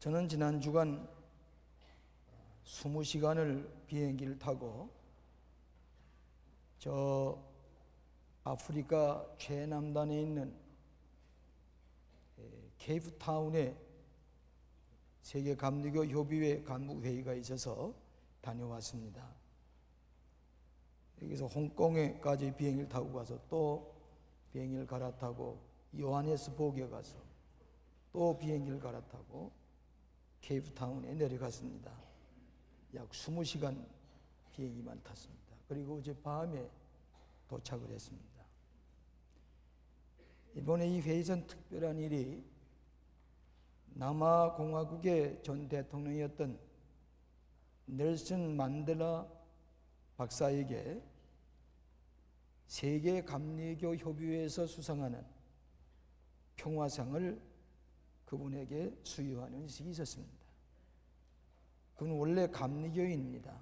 저는 지난 주간 20시간을 비행기를 타고 저 아프리카 최남단에 있는 케이프타운에 세계 감리교 협의회 간부 회의가 있어서 다녀왔습니다. 여기서 홍콩에까지 비행기를 타고 가서 또 비행기를 갈아타고 요하네스버그에 가서 또 비행기를 갈아타고 케이프타운에 내려갔습니다. 약 20시간 비행기만 탔습니다. 그리고 어제 밤에 도착을 했습니다. 이번에 이 회의에서는 특별한 일이 남아공화국의 전 대통령이었던 넬슨 만델라 박사에게 세계 감리교 협의회에서 수상하는 평화상을 그분에게 수여하는 일이 있었습니다. 그는 원래 감리교인입니다.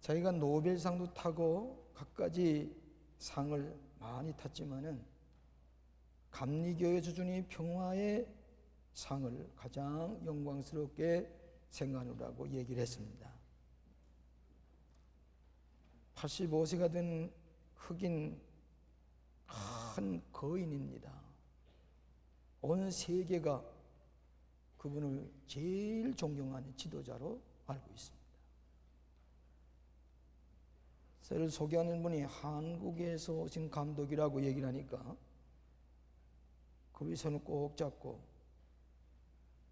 자기가 노벨상도 타고 갖가지 상을 많이 탔지만은 감리교의 수준이 평화의 상을 가장 영광스럽게 생각하느라고 얘기를 했습니다. 85세가 된 흑인 큰 거인입니다. 온 세계가 그분을 제일 존경하는 지도자로 알고 있습니다. 저를 소개하는 분이 한국에서 오신 감독이라고 얘기를 하니까 그 손을 꼭 잡고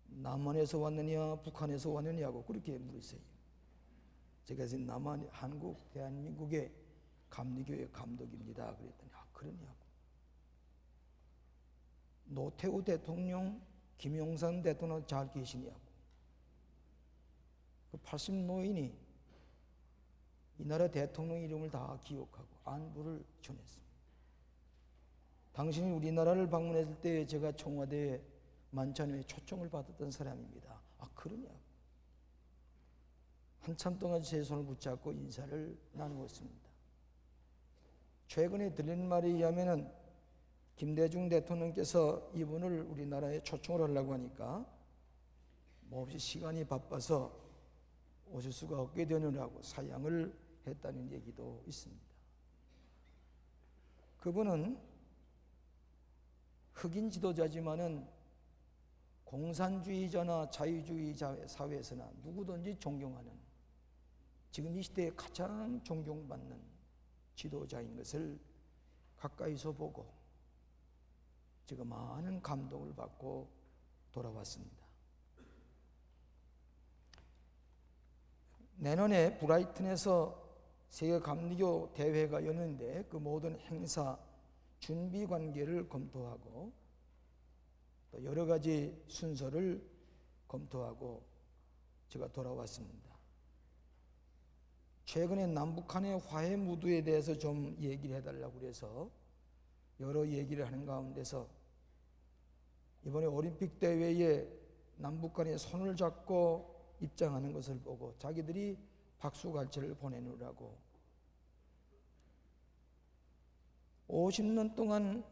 남한에서 왔느냐 북한에서 왔느냐고 그렇게 물으세요. 제가 지금 남한, 한국, 대한민국의 감리교회 감독입니다. 그랬더니 그러냐고. 노태우 대통령, 김영삼 대통령 잘 계시냐고. 그 80 노인이 이 나라 대통령 이름을 다 기억하고 안부를 전했습니다. 당신이 우리나라를 방문했을 때 제가 청와대에 만찬에 초청을 받았던 사람입니다. 그러냐고. 한참 동안 제 손을 붙잡고 인사를 나누었습니다. 최근에 들린 말에 의하면은 김대중 대통령께서 이분을 우리나라에 초청을 하려고 하니까 몹시 시간이 바빠서 오실 수가 없게 되느라고 사양을 했다는 얘기도 있습니다. 그분은 흑인 지도자지만은 공산주의자나 자유주의자 사회에서나 누구든지 존경하는, 지금 이 시대에 가장 존경받는 지도자인 것을 가까이서 보고 제가 많은 감동을 받고 돌아왔습니다. 내년에 브라이튼에서 세계 감리교 대회가 열리는데 그 모든 행사 준비 관계를 검토하고 또 여러 가지 순서를 검토하고 제가 돌아왔습니다. 최근에 남북한의 화해 무드에 대해서 좀 얘기를 해달라고 그래서 여러 얘기를 하는 가운데서 이번에 올림픽 대회에 남북한이 손을 잡고 입장하는 것을 보고 자기들이 박수갈채를 보내느라고 50년 동안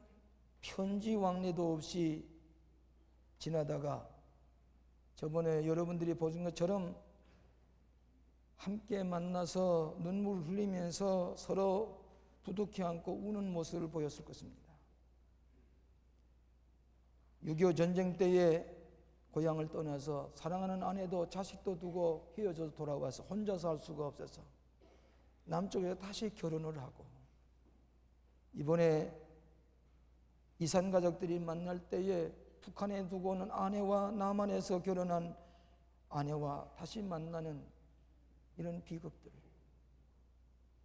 편지 왕래도 없이 지나다가 저번에 여러분들이 보신 것처럼 함께 만나서 눈물을 흘리면서 서로 부둥켜 안고 우는 모습을 보였을 것입니다. 6.25 전쟁 때에 고향을 떠나서 사랑하는 아내도 자식도 두고 헤어져서 돌아와서 혼자 살 수가 없어서 남쪽에서 다시 결혼을 하고 이번에 이산 가족들이 만날 때에 북한에 두고 오는 아내와 남한에서 결혼한 아내와 다시 만나는 이런 비극들,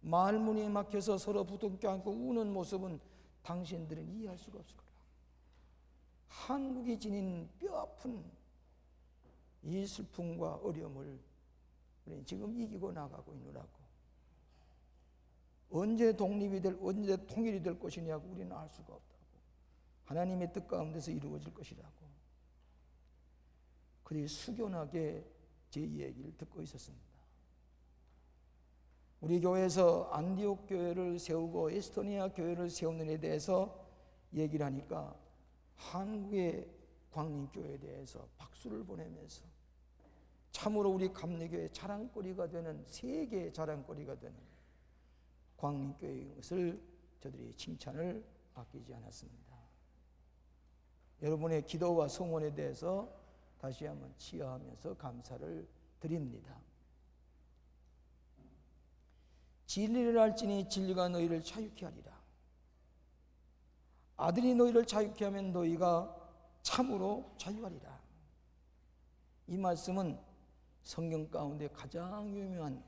마을 문이 막혀서 서로 부둥켜 안고 우는 모습은 당신들은 이해할 수가 없을 거라. 한국이 지닌 뼈아픈 이 슬픔과 어려움을 우리는 지금 이기고 나가고 있느라고. 언제 독립이 언제 통일이 될 것이냐고 우리는 알 수가 없다고. 하나님의 뜻 가운데서 이루어질 것이라고. 그들이 숙연하게 제 얘기를 듣고 있었습니다. 우리 교회에서 안디옥 교회를 세우고 에스토니아 교회를 세우는 데 대해서 얘기를 하니까 한국의 광림교회에 대해서 박수를 보내면서 참으로 우리 감리교회의 자랑거리가 되는, 세계의 자랑거리가 되는 광림교회인 것을 저들이 칭찬을 아끼지 않았습니다. 여러분의 기도와 성원에 대해서 다시 한번 치하하면서 감사를 드립니다. 진리를 알지니 진리가 너희를 자유케 하리라. 아들이 너희를 자유케 하면 너희가 참으로 자유하리라. 이 말씀은 성경 가운데 가장 유명한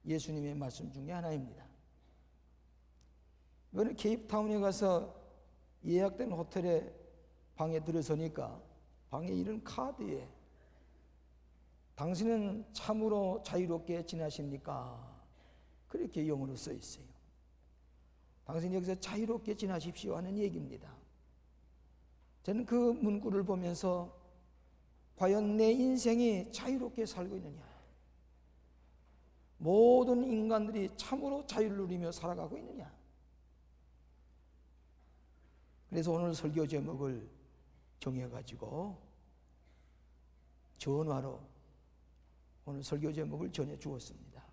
예수님의 말씀 중에 하나입니다. 이번에 케이프타운에 가서 예약된 호텔에 방에 들어서니까 방에 이런 카드에 당신은 참으로 자유롭게 지나십니까? 그렇게 영어로 써 있어요. 당신이 여기서 자유롭게 지나십시오 하는 얘기입니다. 저는 그 문구를 보면서 과연 내 인생이 자유롭게 살고 있느냐, 모든 인간들이 참으로 자유를 누리며 살아가고 있느냐. 그래서 오늘 설교 제목을 정해가지고 전화로 오늘 설교 제목을 전해 주었습니다.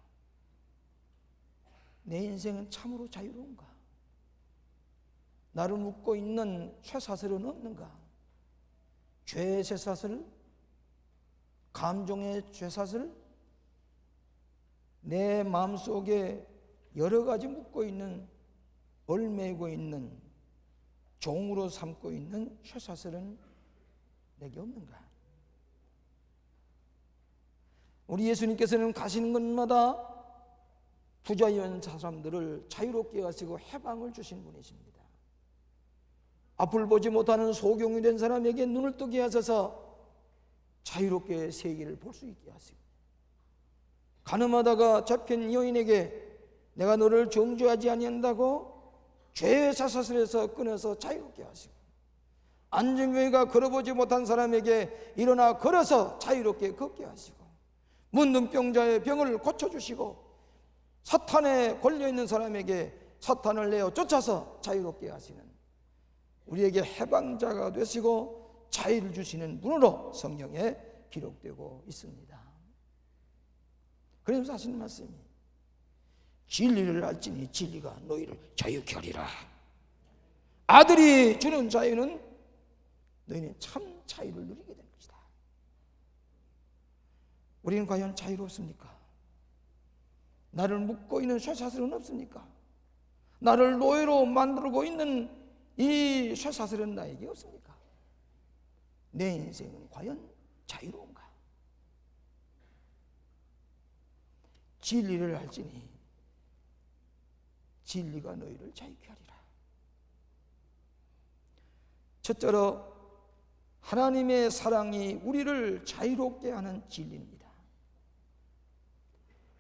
내 인생은 참으로 자유로운가? 나를 묶고 있는 쇠사슬은 없는가? 죄의 쇠사슬, 감정의 쇠사슬, 내 마음속에 여러 가지 묶고 있는, 얽매이고 있는, 종으로 삼고 있는 쇠사슬은 내게 없는가? 우리 예수님께서는 가시는 곳마다 부자연 사람들을 자유롭게 하시고 해방을 주신 분이십니다. 앞을 보지 못하는 소경이 된 사람에게 눈을 뜨게 하셔서 자유롭게 세계를 볼 수 있게 하시고, 가늠하다가 잡힌 여인에게 내가 너를 정죄하지 아니한다고 죄의 쇠사슬에서 끊어서 자유롭게 하시고, 안중교회가 걸어보지 못한 사람에게 일어나 걸어서 자유롭게 걷게 하시고, 문둥병자의 병을 고쳐주시고, 사탄에 걸려있는 사람에게 사탄을 내어 쫓아서 자유롭게 하시는, 우리에게 해방자가 되시고 자유를 주시는 분으로 성경에 기록되고 있습니다. 그래서 하시는 말씀이 진리를 알지니 진리가 너희를 자유케 하리라. 아들이 주는 자유는 너희는 참 자유를 누리게 될 것이다. 우리는 과연 자유롭습니까? 나를 묶고 있는 쇠사슬은 없습니까? 나를 노예로 만들고 있는 이 쇠사슬은 나에게 없습니까? 내 인생은 과연 자유로운가? 진리를 알지니 진리가 너희를 자유케 하리라. 첫째로 하나님의 사랑이 우리를 자유롭게 하는 진리입니다.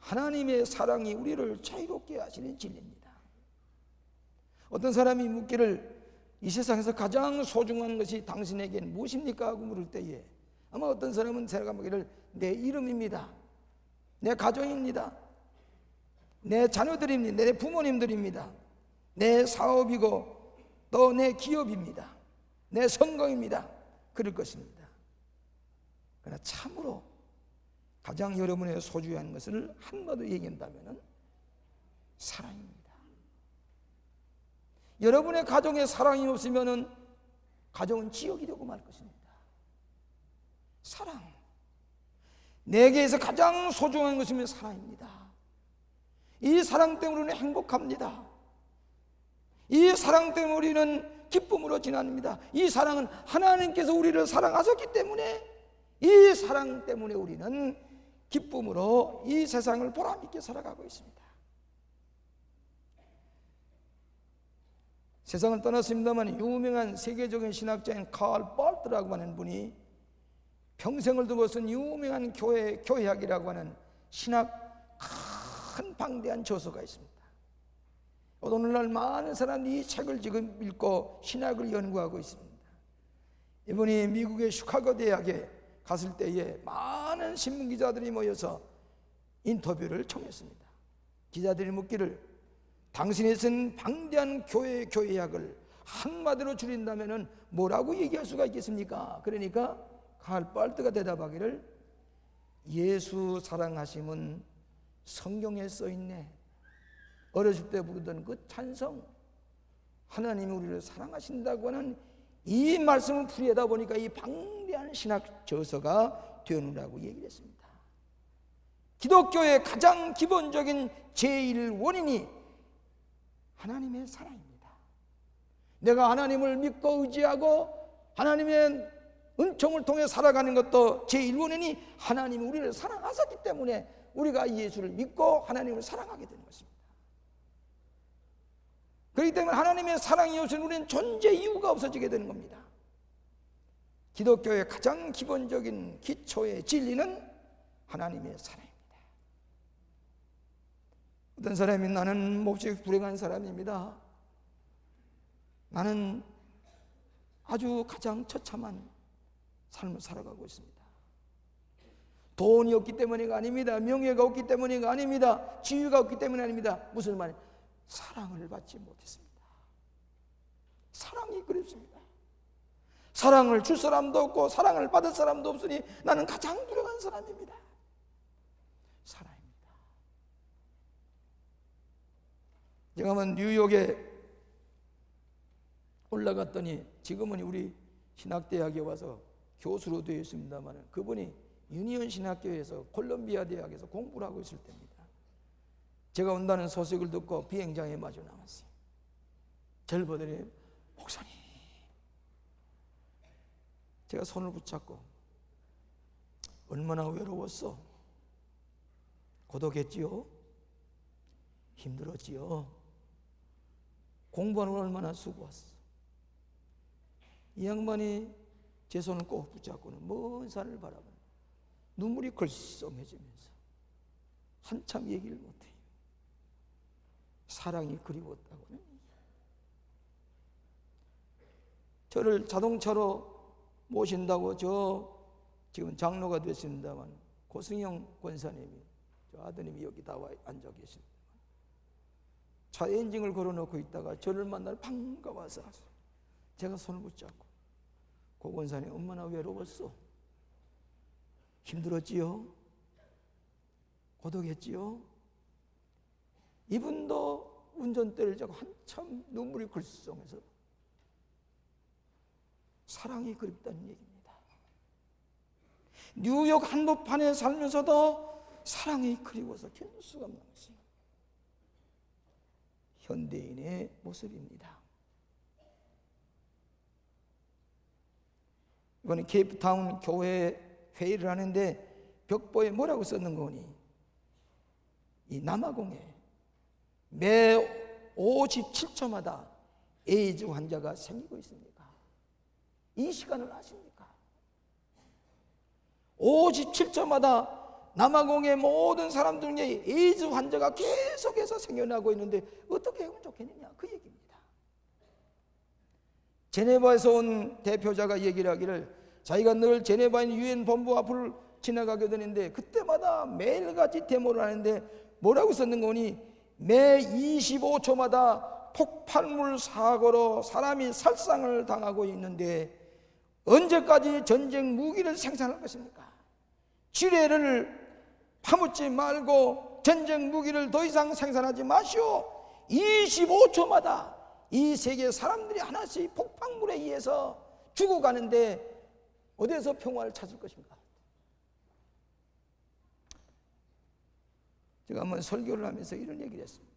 하나님의 사랑이 우리를 자유롭게 하시는 진리입니다. 어떤 사람이 묻기를 이 세상에서 가장 소중한 것이 당신에겐 무엇입니까? 하고 물을 때에 아마 어떤 사람은 생각하기를 내 이름입니다, 내 가정입니다, 내 자녀들입니다, 내 부모님들입니다, 내 사업이고 또 내 기업입니다, 내 성공입니다, 그럴 것입니다. 그러나 참으로 가장 여러분의 소중한 것을 한마디로 얘기한다면 사랑입니다. 여러분의 가정에 사랑이 없으면 가정은 지옥이 되고 말 것입니다. 사랑, 내게서 가장 소중한 것이면 사랑입니다. 이 사랑 때문에 우리는 행복합니다. 이 사랑 때문에 우리는 기쁨으로 지납니다. 이 사랑은 하나님께서 우리를 사랑하셨기 때문에, 이 사랑 때문에 우리는 기쁨으로 이 세상을 보람있게 살아가고 있습니다. 세상을 떠났습니다만 유명한 세계적인 신학자인 칼 발트라고 하는 분이 평생을 두고 쓴 유명한 교회학이라고 하는 신학 큰 방대한 저서가 있습니다. 오늘날 많은 사람들이 이 책을 지금 읽고 신학을 연구하고 있습니다. 이분이 미국의 시카고 대학에 갔을 때에 많은 신문기자들이 모여서 인터뷰를 청했습니다. 기자들이 묻기를 당신이 쓴 방대한 교회학을 한마디로 줄인다면 뭐라고 얘기할 수가 있겠습니까? 그러니까 갈바알트가 대답하기를 예수 사랑하심은 성경에 써있네. 어렸을 때 부르던 그 찬성, 하나님이 우리를 사랑하신다고 하는 이 말씀을 풀이하다 보니까 이 방대한 신학 저서가 되느라고 얘기를 했습니다. 기독교의 가장 기본적인 제1 원인이 하나님의 사랑입니다. 내가 하나님을 믿고 의지하고 하나님의 은총을 통해 살아가는 것도 제1 원인이 하나님이 우리를 사랑하셨기 때문에 우리가 예수를 믿고 하나님을 사랑하게 되는 것입니다. 그렇기 때문에 하나님의 사랑이 없으면 우리는 존재 이유가 없어지게 되는 겁니다. 기독교의 가장 기본적인 기초의 진리는 하나님의 사랑입니다. 어떤 사람이 나는 몹시 불행한 사람입니다. 나는 아주 가장 처참한 삶을 살아가고 있습니다. 돈이 없기 때문이가 아닙니다. 명예가 없기 때문이가 아닙니다. 지위가 없기 때문이 아닙니다. 무슨 말이에요? 사랑을 받지 못했습니다. 사랑이 그립습니다. 사랑을 줄 사람도 없고 사랑을 받을 사람도 없으니 나는 가장 불행한 사람입니다. 사랑입니다. 제가 한번 뉴욕에 올라갔더니 지금은 우리 신학대학에 와서 교수로 되어 있습니다만 그분이 유니온 신학교에서 콜롬비아 대학에서 공부를 하고 있을 때입니다. 제가 온다는 소식을 듣고 비행장에 마주 나왔어요. 저를 보더니 목사님, 제가 손을 붙잡고 얼마나 외로웠어? 고독했지요? 힘들었지요? 공부하는 걸 얼마나 수고했어? 이 양반이 제 손을 꼭 붙잡고는 먼 산을 바라보는 눈물이 걸썽해지면서 한참 얘기를 못해요. 사랑이 그리웠다고는. 저를 자동차로 모신다고 지금 장로가 됐습니다만 고승영 권사님이 저 아드님이 여기 나와 앉아 계십니다. 차 엔진을 걸어놓고 있다가 저를 만나러 반가워서 제가 손을 붙잡고 고 권사님 얼마나 외로웠어? 힘들었지요? 고독했지요? 이분도 운전대를 잡고 한참 눈물이 글썽해서 사랑이 그립다는 얘기입니다. 뉴욕 한복판에 살면서도 사랑이 그리워서 견딜 수가 없는 것이 현대인의 모습입니다. 이번에 케이프타운 교회 회의를 하는데 벽보에 뭐라고 썼는 거니? 이 남아공에 매 57초마다 에이즈 환자가 생기고 있습니까? 이 시간을 아십니까? 57초마다 남아공의 모든 사람들 중에 에이즈 환자가 계속해서 생겨나고 있는데 어떻게 하면 좋겠느냐, 그 얘기입니다. 제네바에서 온 대표자가 얘기를 하기를 자기가 늘 제네바에 있는 유엔 본부 앞을 지나가게 되는데 그때마다 매일같이 데모를 하는데 뭐라고 썼는 거니? 매 25초마다 폭발물 사고로 사람이 살상을 당하고 있는데 언제까지 전쟁 무기를 생산할 것입니까? 지뢰를 파묻지 말고 전쟁 무기를 더 이상 생산하지 마시오. 25초마다 이 세계 사람들이 하나씩 폭발물에 의해서 죽어가는데 어디에서 평화를 찾을 것인가? 제가 한번 설교를 하면서 이런 얘기를 했습니다.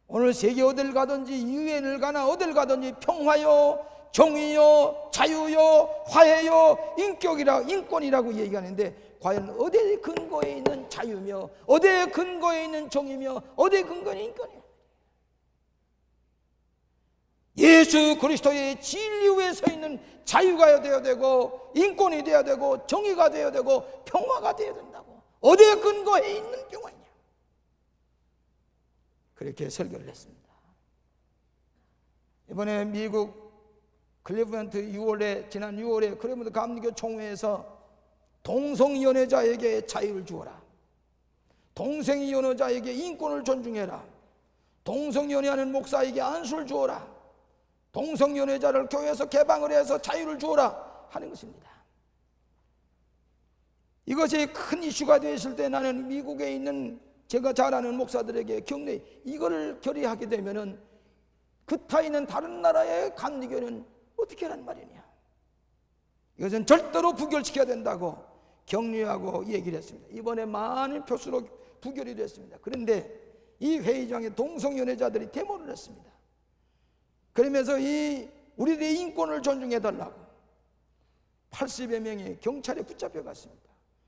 오늘 세계 어딜 가든지 유엔을 가나 어딜 가든지 평화요, 정의요, 자유요, 화해요, 인권이라고 얘기하는데 과연 어디에 근거에 있는 자유며 어디에 근거에 있는 정의며 어디에 근거에 있는 인권이요? 예수 그리스도의 진리 위에 서 있는 자유가 되어야 되고 인권이 되어야 되고 정의가 되어야 되고 평화가 되어야 된다고. 어디에 근거해 있는 평화이냐? 그렇게 설교를 했습니다. 이번에 미국 클리브랜드 지난 6월에 클리브랜드 감리교 총회에서 동성연애자에게 자유를 주어라, 동성연애자에게 인권을 존중해라, 동성연애하는 목사에게 안수를 주어라, 동성연애자를 교회에서 개방을 해서 자유를 주어라 하는 것입니다. 이것이 큰 이슈가 되었을 때 나는 미국에 있는 제가 잘 아는 목사들에게 격려, 이걸 결의하게 되면은 그 타 있는 다른 나라의 감리교는 어떻게 하란 말이냐. 이것은 절대로 부결시켜야 된다고 격려하고 얘기를 했습니다. 이번에 많은 표수로 부결이 됐습니다. 그런데 이 회의장에 동성연애자들이 데모를 했습니다. 그러면서 우리들의 인권을 존중해달라고 80여 명이 경찰에 붙잡혀갔습니다.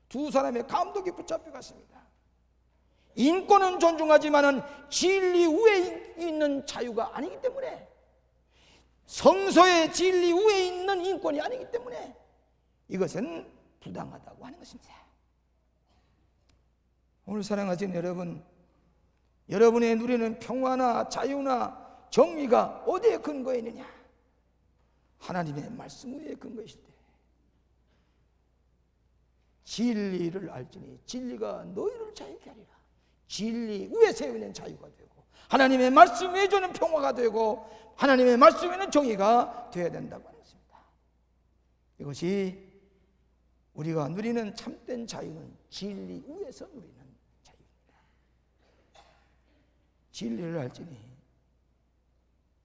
2사람의 감독이 붙잡혀갔습니다. 인권은 존중하지만은 진리 위에 있는 자유가 아니기 때문에, 성서의 진리 위에 있는 인권이 아니기 때문에 이것은 부당하다고 하는 것입니다. 오늘 사랑하시는 여러분, 여러분의 누리는 평화나 자유나 정의가 어디에 근거해 있느냐? 하나님의 말씀 위에 근거해 있을 때, 진리를 알지니 진리가 너희를 자유케 하리라. 진리 위에 세우는 자유가 되고, 하나님의 말씀 위에 주는 평화가 되고, 하나님의 말씀 위에는 정의가 되어야 된다고 하는 것입니다. 이것이 우리가 누리는 참된 자유는 진리 위에서 누리는 자유입니다. 진리를 알지니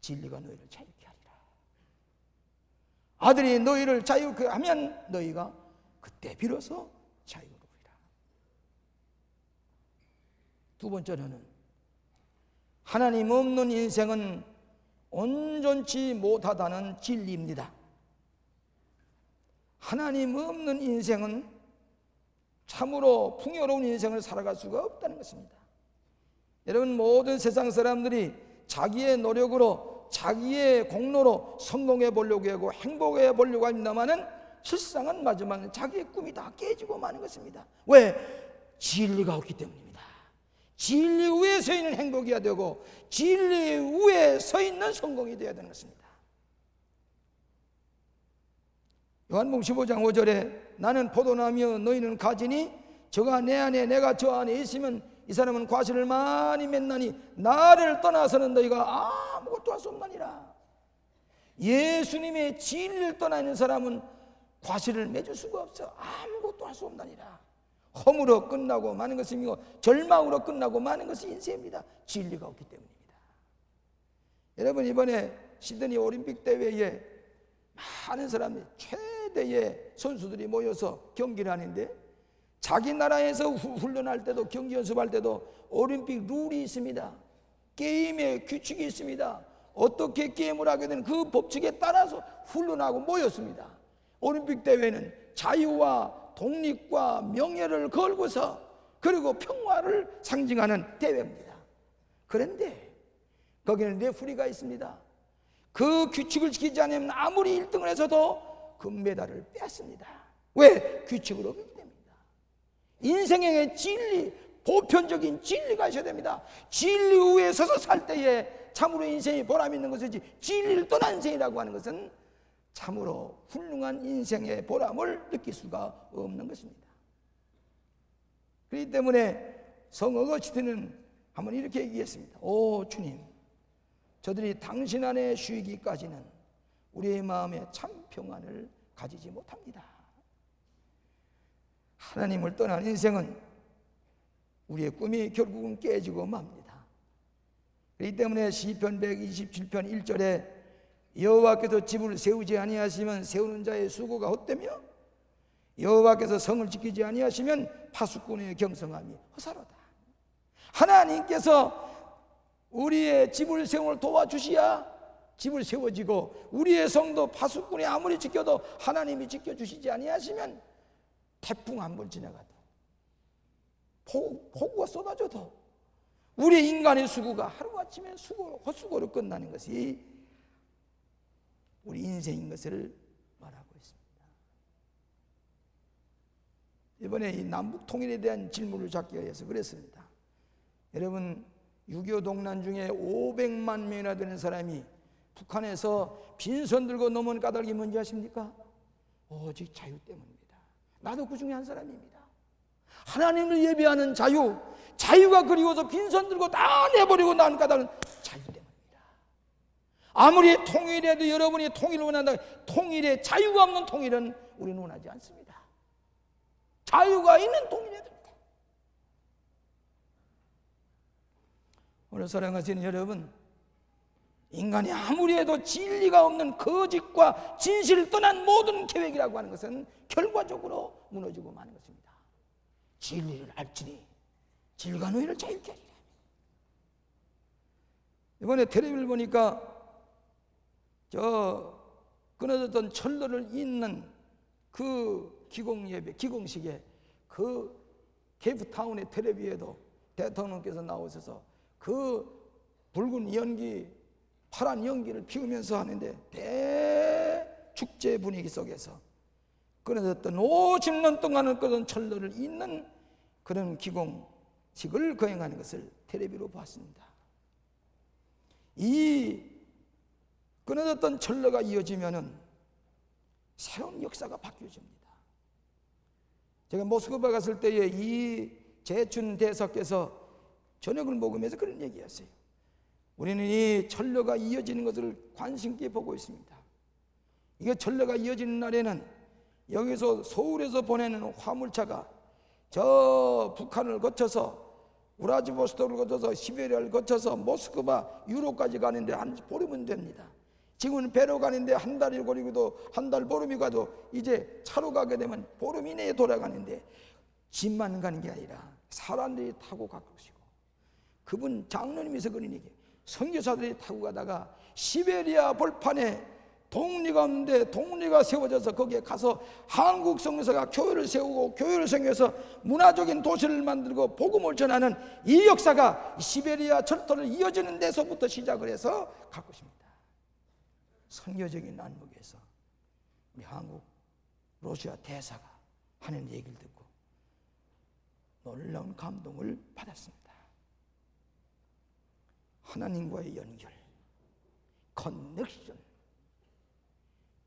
진리가 너희를 자유케 하리라. 아들이 너희를 자유케 하면 너희가 그때 비로소 자유로우리라. 두 번째로는 하나님 없는 인생은 온전치 못하다는 진리입니다. 하나님 없는 인생은 참으로 풍요로운 인생을 살아갈 수가 없다는 것입니다. 여러분, 모든 세상 사람들이 자기의 노력으로, 자기의 공로로 성공해 보려고 하고 행복해 보려고 합니다마는 실상은 마지막에 자기의 꿈이 다 깨지고 마는 것입니다. 왜? 진리가 없기 때문입니다. 진리 위에 서 있는 행복이어야 되고, 진리 위에 서 있는 성공이 되어야 되는 것입니다. 요한복음 15장 5절에 나는 포도나무여 너희는 가지니 저가 내 안에 내가 저 안에 있으면 이 사람은 과실을 많이 맺나니 나를 떠나서는 너희가 아무것도 할 수 없나니라. 예수님의 진리를 떠나 있는 사람은 과실을 맺을 수가 없어. 아무것도 할 수 없나니라. 허물로 끝나고 마는 것이고 절망으로 끝나고 마는 것이 인생입니다. 진리가 없기 때문입니다. 여러분, 이번에 시드니 올림픽 대회에 많은 사람들이, 최대의 선수들이 모여서 경기를 하는데, 자기 나라에서 훈련할 때도, 경기 연습할 때도 올림픽 룰이 있습니다. 게임의 규칙이 있습니다. 어떻게 게임을 하게 되는 그 법칙에 따라서 훈련하고 모였습니다. 올림픽 대회는 자유와 독립과 명예를 걸고서, 그리고 평화를 상징하는 대회입니다. 그런데 거기는 레프리가 있습니다. 그 규칙을 지키지 않으면 아무리 1등을 해서도 금메달을 뺐습니다. 왜? 규칙을 어기기 때문입니다. 인생의 진리, 보편적인 진리가 있어야 됩니다. 진리 위에 서서 살 때에 참으로 인생이 보람 있는 것이지, 진리를 떠난 인생이라고 하는 것은 참으로 훌륭한 인생의 보람을 느낄 수가 없는 것입니다. 그렇기 때문에 성 어거스틴은 한번 이렇게 얘기했습니다. 오 주님, 저들이 당신 안에 쉬기까지는 우리의 마음에 참 평안을 가지지 못합니다. 하나님을 떠난 인생은 우리의 꿈이 결국은 깨지고 맙니다. 그렇기 때문에 시편 127편 1절에 여호와께서 집을 세우지 아니하시면 세우는 자의 수고가 헛되며 여호와께서 성을 지키지 아니하시면 파수꾼의 경성함이 허사로다. 하나님께서 우리의 집을 세움을 도와주시야 집을 세워지고, 우리의 성도 파수꾼이 아무리 지켜도 하나님이 지켜주시지 아니하시면 태풍 한 번 지나가도, 폭우가 쏟아져도 우리 인간의 수고가 하루아침에 헛수고로 끝나는 것이 우리 인생인 것을 말하고 있습니다. 이번에 이 남북 통일에 대한 질문을 잡기 위해서 그랬습니다. 여러분, 6.25 동란 중에 500만 명이나 되는 사람이 북한에서 빈손 들고 넘어온 까닭이 뭔지 아십니까? 오직 자유 때문입니다. 나도 그 중에 한 사람입니다. 하나님을 예배하는 자유, 자유가 그리워서 빈손 들고 다 내버리고 나온 까닭은 자유 때문입니다. 아무리 통일해도 여러분이 통일을 원한다, 통일의 자유가 없는 통일은 우리는 원하지 않습니다. 자유가 있는 통일해야 됩니다. 오늘 사랑하시는 여러분, 인간이 아무리 해도 진리가 없는 거짓과 진실을 떠난 모든 계획이라고 하는 것은 결과적으로 무너지고 마는 것입니다. 진리를 알지니 질과 너희를 자유케 하리라. 이번에 텔레비를 보니까 저 끊어졌던 철로를 잇는 그 기공예배, 기공식에 그 케이프타운의 텔레비에도 대통령께서 나오셔서 그 붉은 연기, 파란 연기를 피우면서 하는데 대축제 분위기 속에서 끊어졌던 50년 동안을 끄던 철로를 잇는 그런 기공식을 거행하는 것을 텔레비로 봤습니다. 이 끊어졌던 철로가 이어지면은 새로운 역사가 바뀌어집니다. 제가 모스크바 갔을 때에 이 제춘 대사께서 저녁을 먹으면서 그런 얘기했어요. 우리는 이 철로가 이어지는 것을 관심 있게 보고 있습니다. 이게 철로가 이어지는 날에는 여기서 서울에서 보내는 화물차가 저 북한을 거쳐서 우라지보스토크를 거쳐서 시베리아를 거쳐서 모스크바 유럽까지 가는데 한 보름은 됩니다. 지금은 배로 가는데 한 달이 걸리고도 한 달 보름이 가도 이제 차로 가게 되면 보름 이내에 돌아가는데 집만 가는 게 아니라 사람들이 타고 갈 것이고, 그분 장로님이서 그런 얘기, 선교사들이 타고 가다가 시베리아 벌판에 동리가 없는데 동리가 세워져서 거기에 가서 한국 성교사가 교회를 세우고 교회를 세워서 문화적인 도시를 만들고 복음을 전하는 이 역사가 시베리아 철도를 이어지는 데서부터 시작을 해서 갈 것입니다. 선교적인 안목에서 우리 한국 러시아 대사가 하는 얘기를 듣고 놀라운 감동을 받았습니다. 하나님과의 연결, 커넥션,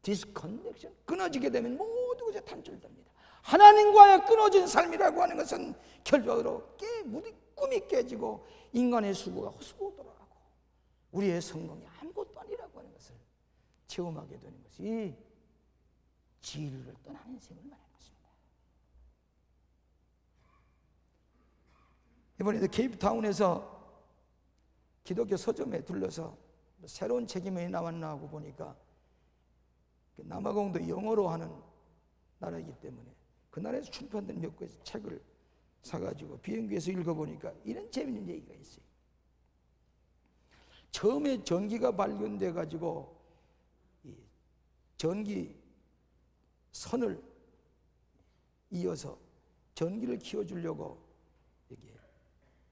디스커넥션, 끊어지게 되면 모두 이제 단절됩니다. 하나님과의 끊어진 삶이라고 하는 것은 결과적으로 꿈이 깨지고 인간의 수고가 헛수고 돌아가고 우리의 성공이 아무것도 아니라고 하는 것을 체험하게 되는 것이 진리를 떠난 인생을 말하는 것입니다. 이번에도 케이프타운에서 기독교 서점에 둘러서 새로운 책임이 나왔나 하고 보니까 남아공도 영어로 하는 나라이기 때문에 그 나라에서 출판된 몇 권의 책을 사가지고 비행기에서 읽어보니까 이런 재미있는 얘기가 있어요. 처음에 전기가 발견돼 가지고 전기 선을 이어서 전기를 키워주려고 이렇게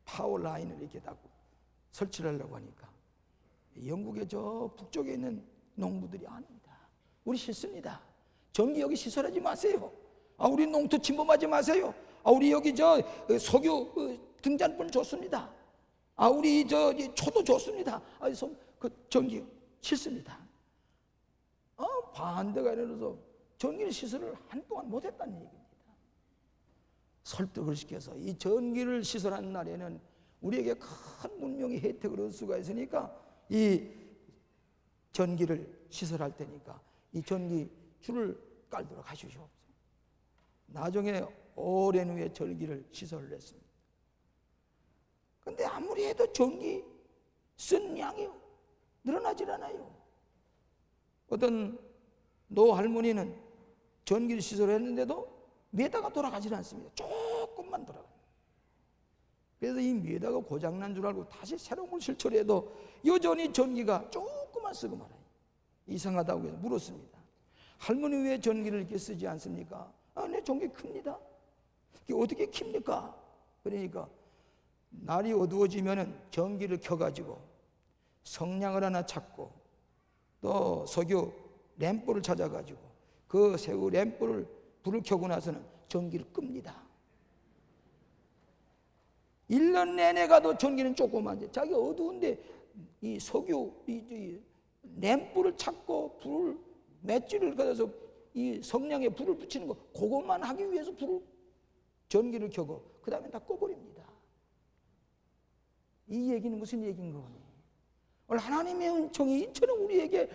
파워 라인을 이렇게 딱 설치를 하려고 하니까 영국의 저 북쪽에 있는 농부들이 아닙니다. 우리 싫습니다. 전기 여기 시설하지 마세요. 우리 농토 침범하지 마세요. 우리 여기 저 석유 등잔불 좋습니다. 우리 저 초도 좋습니다. 그 전기 싫습니다. 반대가 일어나서 전기를 시설을 한동안 못했다는 얘기입니다. 설득을 시켜서 이 전기를 시설하는 날에는 우리에게 큰 문명의 혜택을 얻을 수가 있으니까 이 전기를 시설할 테니까 이 전기 줄을 깔도록 하시옵소서. 나중에 오랜 후에 전기를 시설을 했습니다. 그런데 아무리 해도 전기 쓴 양이 늘어나질 않아요. 어떤 노 할머니는 전기를 시설했는데도 메다가 돌아가질 않습니다. 조금만 돌아갑니다. 그래서 이 메다가 고장난 줄 알고 다시 새로운 걸 실처리해도 여전히 전기가 조금만 쓰고 말아요. 이상하다고 해서 물었습니다. 할머니 왜 전기를 이렇게 쓰지 않습니까? 네, 전기 큽니다. 이게 어떻게 킵니까? 그러니까 날이 어두워지면은 전기를 켜가지고 성냥을 하나 찾고 또 석유 램프를 찾아가지고 그 새우 램프를 불을 켜고 나서는 전기를 끕니다. 1년 내내 가도 전기는 조그만데 자기 어두운데 이 석유 이 램프를 찾고 불을 맷줄을 가져서 이 성냥에 불을 붙이는 거 그것만 하기 위해서 전기를 켜고 그 다음에 다 꺼버립니다. 이 얘기는 무슨 얘기인 거니? 오늘 하나님의 은총이 이처럼 우리에게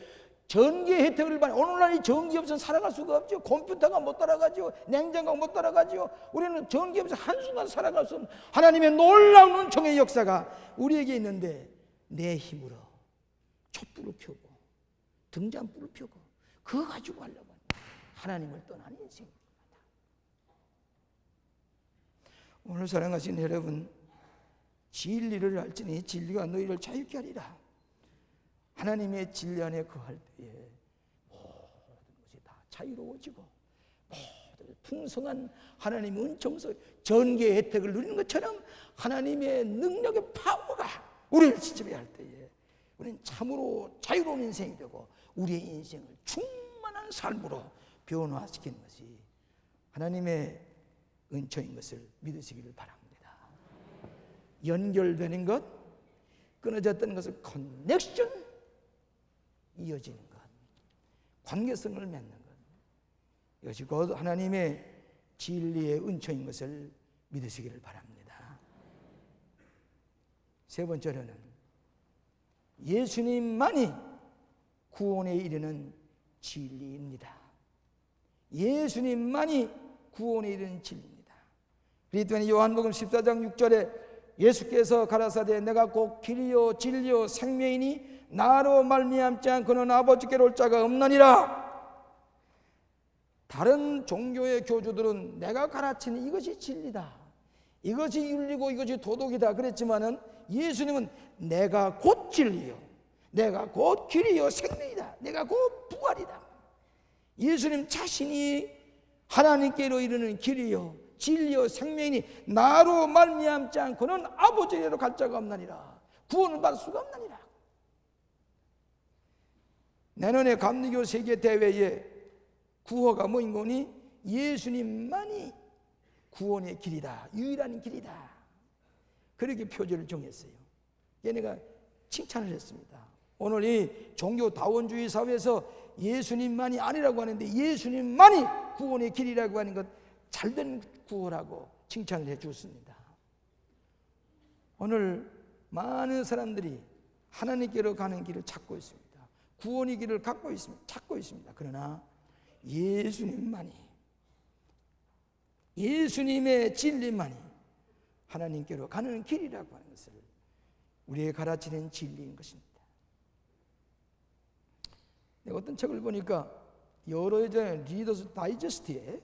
전기의 혜택을 받는, 오늘날 이 전기 없이는 살아갈 수가 없죠. 컴퓨터가 못 따라가죠. 냉장고가 못 따라가죠. 우리는 전기 없이 한순간 살아갈 수 없는 하나님의 놀라운 은총의 역사가 우리에게 있는데, 내 힘으로 촛불을 켜고 등잔불을 펴고 그거 가지고 하려고 하는 하나님을 떠난 인생입니다. 오늘 사랑하신 여러분, 진리를 알지니 진리가 너희를 자유케 하리라. 하나님의 진리 안에 거할 때에 모든 것이 다 자유로워지고, 모든 풍성한 하나님의 은총 속 전개의 혜택을 누리는 것처럼 하나님의 능력의 파워가 우리를 지배할 때에 우리는 참으로 자유로운 인생이 되고, 우리의 인생을 충만한 삶으로 변화시키는 것이 하나님의 은총인 것을 믿으시기를 바랍니다. 연결되는 것, 끊어졌던 것을 커넥션, 이어지는 것, 관계성을 맺는 것, 이것이 곧 하나님의 진리의 은총인 것을 믿으시기를 바랍니다. 세 번째로는 예수님만이 구원에 이르는 진리입니다. 예수님만이 구원에 이르는 진리입니다. 그렇기 때문에 요한복음 14장 6절에 예수께서 가라사대 내가 곧 길이요 진리요 생명이니 나로 말미암지 않고는 아버지께로 올 자가 없느니라. 다른 종교의 교주들은 내가 가르치는 이것이 진리다, 이것이 윤리고 이것이 도덕이다 그랬지만은, 예수님은 내가 곧 진리요, 내가 곧 길이요 생명이다, 내가 곧 부활이다. 예수님 자신이 하나님께로 이르는 길이요 진리요 생명이니 나로 말미암지 않고는 아버지께로 갈 자가 없느니라. 구원을 받을 수가 없느니라. 내년에 감리교 세계대회에 구호가 뭐인 거니? 예수님만이 구원의 길이다, 유일한 길이다. 그렇게 표절을 정했어요. 얘네가 칭찬을 했습니다. 오늘 이 종교다원주의 사회에서 예수님만이 아니라고 하는데, 예수님만이 구원의 길이라고 하는 것 잘된 구호라고 칭찬을 해 주었습니다. 오늘 많은 사람들이 하나님께로 가는 길을 찾고 있습니다. 구원의 길을 갖고 있습니다. 찾고 있습니다. 그러나 예수님만이, 예수님의 진리만이 하나님께로 가는 길이라고 하는 것을 우리의 가르치는 진리인 것입니다. 내가 어떤 책을 보니까 여러 이제 리더스 다이제스트에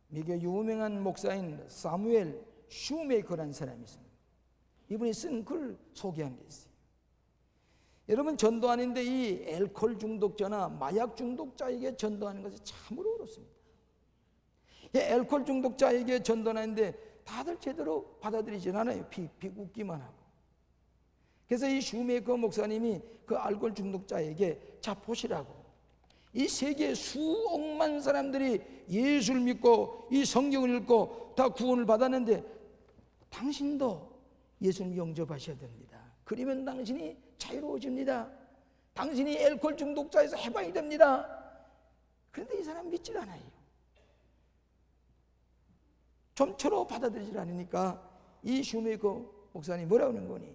미국의 유명한 목사인 사무엘 슈메이커라는 사람이 있습니다. 이분이 쓴 글 소개한 게 있어요. 여러분, 전도하는데 이 알코올 중독자나 마약 중독자에게 전도하는 것이 참으로 어렵습니다. 이 알코올 중독자에게 전도하는데 다들 제대로 받아들이지 않아요. 비웃기만 하고. 그래서 이 슈메이커 목사님이 그 알코올 중독자에게, 자 보시라고, 이 세계 수억만 사람들이 예수를 믿고 이 성경을 읽고 다 구원을 받았는데 당신도 예수님 영접하셔야 됩니다. 그러면 당신이 자유로워집니다. 당신이 알코올 중독자에서 해방이 됩니다. 그런데 이 사람 믿질 않아요. 좀처럼 받아들이질 않으니까 이 슈메이커 목사님 뭐라고 하는 거니?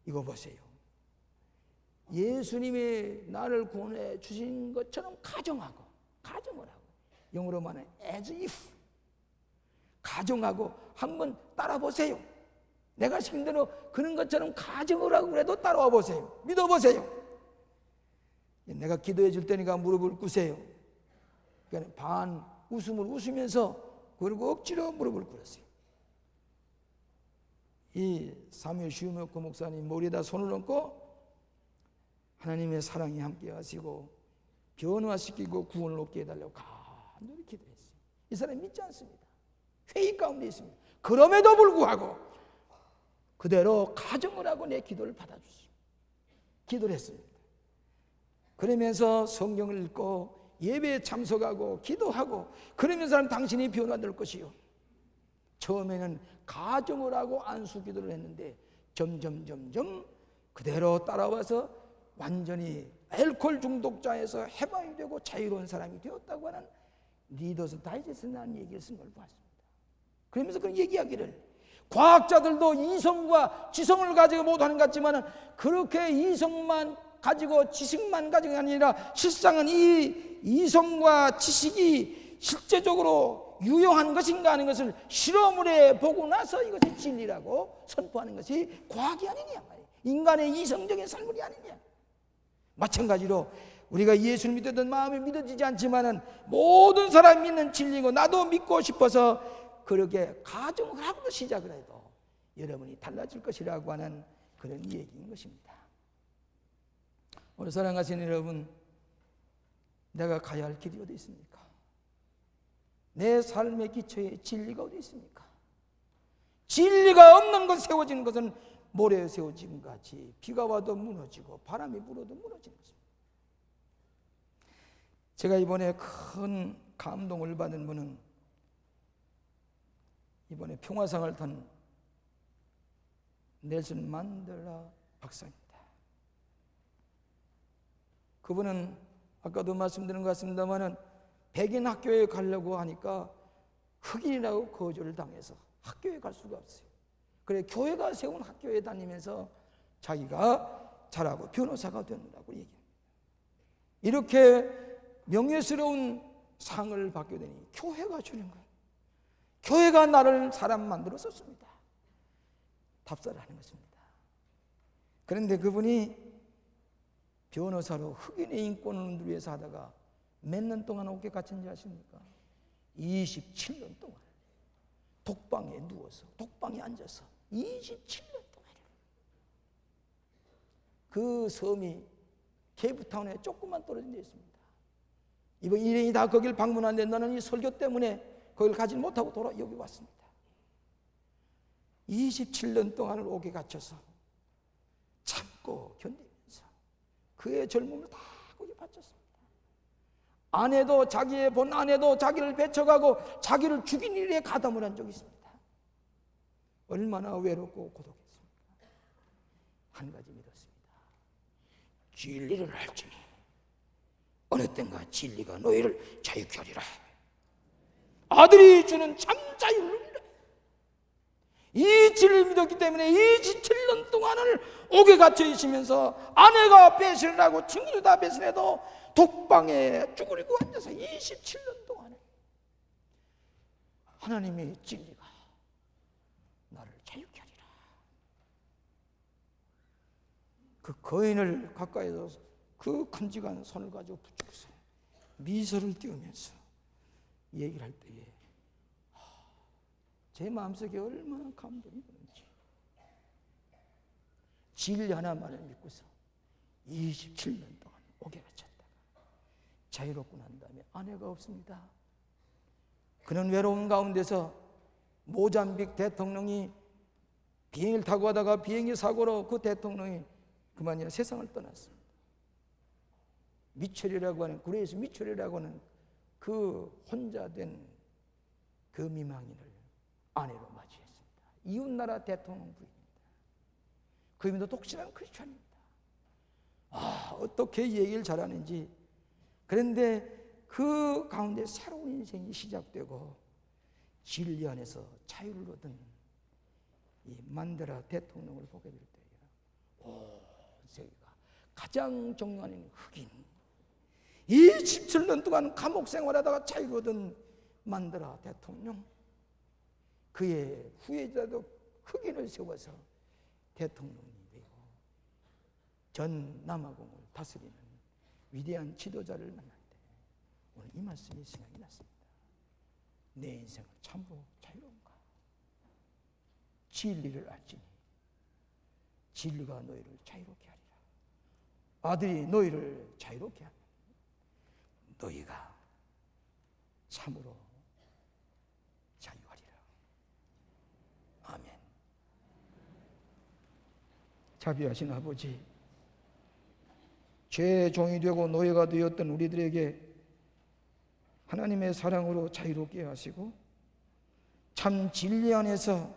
이거 보세요. 예수님이 나를 구원해 주신 것처럼 가정을 하고, 영어로 말하면 as if, 가정하고 한번 따라 보세요. 내가 시킨 대로 그런 것처럼 가정을 하고 그래도 따라와 보세요. 믿어보세요. 내가 기도해 줄 테니까 무릎을 꿇으세요. 그러니까 반 웃음을 웃으면서, 그리고 억지로 무릎을 꿇었어요. 이 사무엘 슈메이커 목사님 머리에다 손을 얹고 하나님의 사랑이 함께 하시고 변화시키고 구원을 얻게 해달라고 간절히 기도했어요. 이 사람이 믿지 않습니다. 회의 가운데 있습니다. 그럼에도 불구하고 그대로 가정을 하고 내 기도를 받아주시고 기도를 했습니다. 그러면서 성경을 읽고 예배에 참석하고 기도하고, 그러면서 당신이 변화될 것이요. 처음에는 가정을 하고 안수 기도를 했는데 점점 그대로 따라와서 완전히 알코올 중독자에서 해방이 되고 자유로운 사람이 되었다고 하는 리더스 다이제스트라는 얘기를 쓴 걸 봤습니다. 그러면서 그 얘기하기를, 과학자들도 이성과 지성을 가지고 못하는 것 같지만 그렇게 이성만 가지고 지식만 가지고 아니라 실상은 이 이성과 지식이 실제적으로 유용한 것인가 하는 것을 실험을 해보고 나서 이것이 진리라고 선포하는 것이 과학이 아니냐, 인간의 이성적인 삶이 아니냐. 마찬가지로 우리가 예수를 믿었던 마음이 믿어지지 않지만은 모든 사람이 믿는 진리고 나도 믿고 싶어서 그렇게 가정을 하고 시작을 해도 여러분이 달라질 것이라고 하는 그런 얘기인 것입니다. 오늘 사랑하시는 여러분, 내가 가야 할 길이 어디 있습니까? 내 삶의 기초에 진리가 어디 있습니까? 진리가 없는 것 세워지는 것은 모래에 세워진 같이 비가 와도 무너지고 바람이 불어도 무너지는 것입니다. 제가 이번에 큰 감동을 받은 분은 이번에 평화상을 탄 넬슨 만델라 박사입니다. 그분은 아까도 말씀드린 것 같습니다만은 백인 학교에 가려고 하니까 흑인이라고 거절을 당해서 학교에 갈 수가 없어요. 그래 교회가 세운 학교에 다니면서 자기가 자라고 변호사가 된다고 얘기합니다. 이렇게 명예스러운 상을 받게 되니 교회가 주는 거예요. 교회가 나를 사람 만들어 썼습니다. 답사를 하는 것입니다. 그런데 그분이 변호사로 흑인의 인권을 누리면서 하다가 몇 년 동안 어깨 갇힌지 아십니까? 27년 동안 독방에 누워서 독방에 앉아서 27년 동안 그 섬이 케이프타운에 조금만 떨어진 데 있습니다. 이번 일행이 다 거길 방문하는데 나는 이 설교 때문에 거길 가지 못하고 여기 왔습니다. 27년 동안을 옥에 갇혀서 참고 견디면서 그의 젊음을 다 거기 바쳤습니다. 아내도 자기의 본 아내도 자기를 배척하고 자기를 죽인 일에 가담을 한 적이 있습니다. 얼마나 외롭고 고독했습니까? 한 가지 믿었습니다. 진리를 알지니 어느 땐가 진리가 너희를 자유케 하리라. 아들이 주는 참 자유를 누리라. 이 진리를 믿었기 때문에 27년 동안을 옥에 갇혀 있으면서 아내가 배신을 하고 친구들 다 배신해도 독방에 쭈그리고 앉아서 27년 동안에 하나님의 진리가 나를 자유케 하리라. 그 거인을 가까이서 그 큼직한 손을 가지고 붙잡고서 미소를 띄우면서 얘기를 할 때에 제 마음속에 얼마나 감동이 드는지, 진리 하나만을 믿고서 27년 동안 옥에 갇혔다가 자유롭고 난 다음에 아내가 없습니다. 그는 외로운 가운데서 모잠빅 대통령이 비행기를 타고 가다가 비행기 사고로 그 대통령이 그만이야 세상을 떠났습니다. 미첼이라고 하는 구레이스 미첼이라고 하는 그 혼자 된 그 미망인을 아내로 맞이했습니다. 이웃나라 대통령 부인입니다. 그분도 독실한 크리스찬입니다. 어떻게 얘기를 잘하는지. 그런데 그 가운데 새로운 인생이 시작되고 진리 안에서 자유를 얻은 이 만델라 대통령을 보게 될 때에 온 세계가 가장 존경하는 흑인, 27년 동안 감옥 생활하다가 자유를 얻은 만델라 대통령, 그의 후예자도 흑인을 세워서 대통령이 되고 전 남아공을 다스리는 위대한 지도자를 만날 때 오늘 이 말씀이 생각이 났습니다. 내 인생은 참으로 자유로운가? 진리를 알지니 진리가 너희를 자유롭게 하리라. 아들이 너희를 자유롭게 하면 너희가 참으로 자유하리라. 아멘. 자비하신 아버지, 죄의 종이 되고 노예가 되었던 우리들에게 하나님의 사랑으로 자유롭게 하시고 참 진리 안에서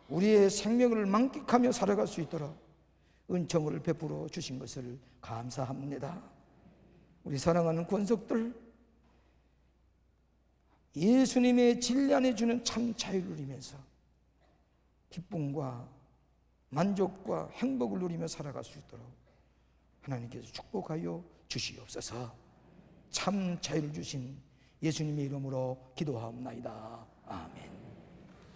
우리의 생명을 만끽하며 살아갈 수 있도록 은총을 베풀어 주신 것을 감사합니다. 우리 사랑하는 권속들, 예수님의 진리 안에 주는 참 자유를 누리면서 기쁨과 만족과 행복을 누리며 살아갈 수 있도록 하나님께서 축복하여 주시옵소서. 참 자유를 주신 예수님의 이름으로 기도하옵나이다. 아멘.